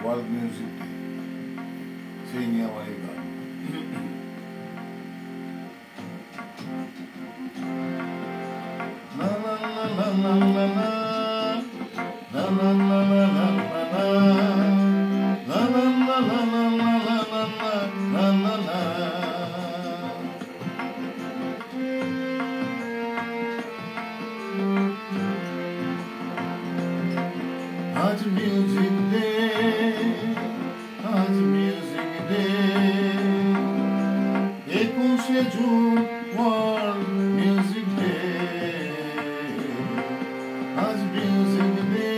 World music day, সেই নিয়ে আমার এই গান। La la la la la la la la la la la la la la la la la la la. आज music day, आज music day, 21 June world music day, आज music day.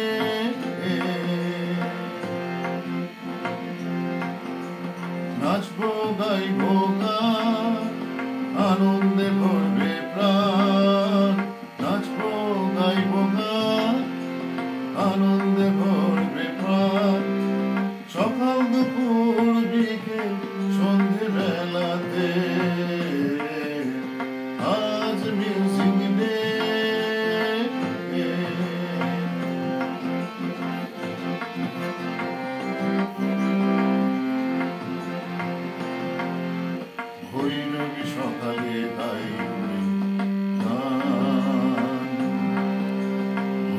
नाचबो गाइबो गान, आनंदे भरबे प्राण, नाचबो गाइबो गान, आनंदे भरबे प्राण, सकाल दुपुर बिकेल सन्ধ্যে বেলাতে, आज म्यूजिक डे। ভৈরবী সকালে গাইবে গান,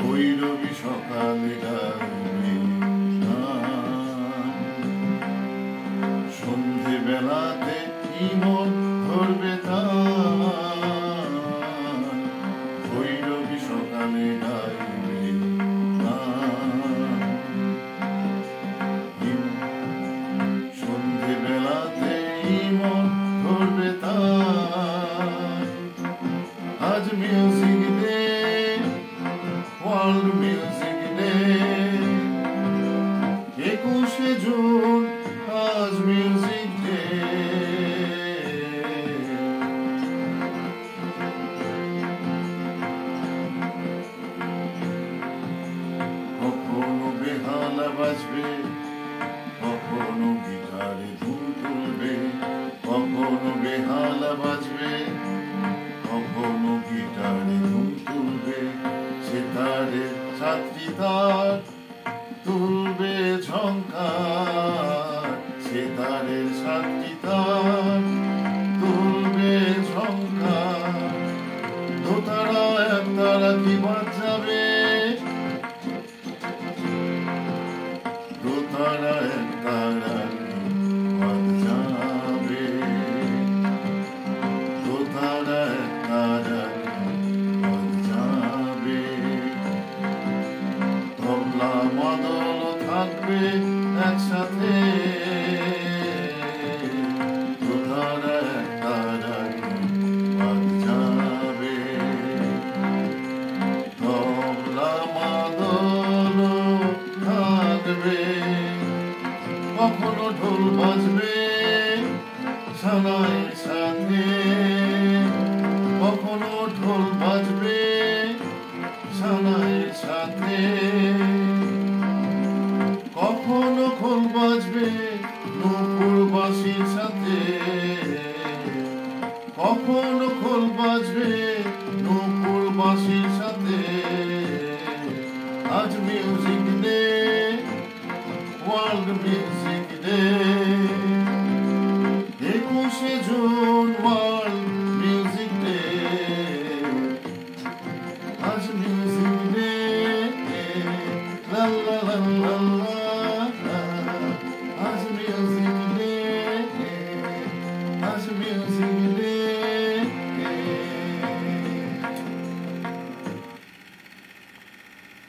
ভৈরবী সকালে গাইবে গান, সন্ধ্যে বেলাতে ইমন ধরবে তান, ভৈরবী সকালে গাইবে গান, সন্ধ্যে বেলাতে ইমন ধরবে তান, আজ music day, world music day, 21 June আজ মিউজিক ডে। কখনো বেহালা বাজবে, কখনো গিটারে ধুম তুলবে, কখনো বেহালা বাজবে, কখনো গিটারে ধুম তুলবে, সেতারের সাতটি তার তুলবে ঝংকার, সেতারের সাতটি তার তুলবে ঝংকার, দোতারা একতারা কি বাজাবে, দোতারা একতারা কি বাজাবে, দোতারা একতারা কি বাজাবে, তবলা মাদল থাকবে একসাথে, দোতারা একতারা কি বাজাবে, তবলা মাদল থাকবে, কখনো ঢোল বাজবে সানাইয়ের সাথে, কখনো ঢোল বাজবে সানাইয়ের সাথে, কখনো খোল বাজবে নূপুর বাঁশির সাথে, কখনো খোল বাজবে নূপুর বাঁশির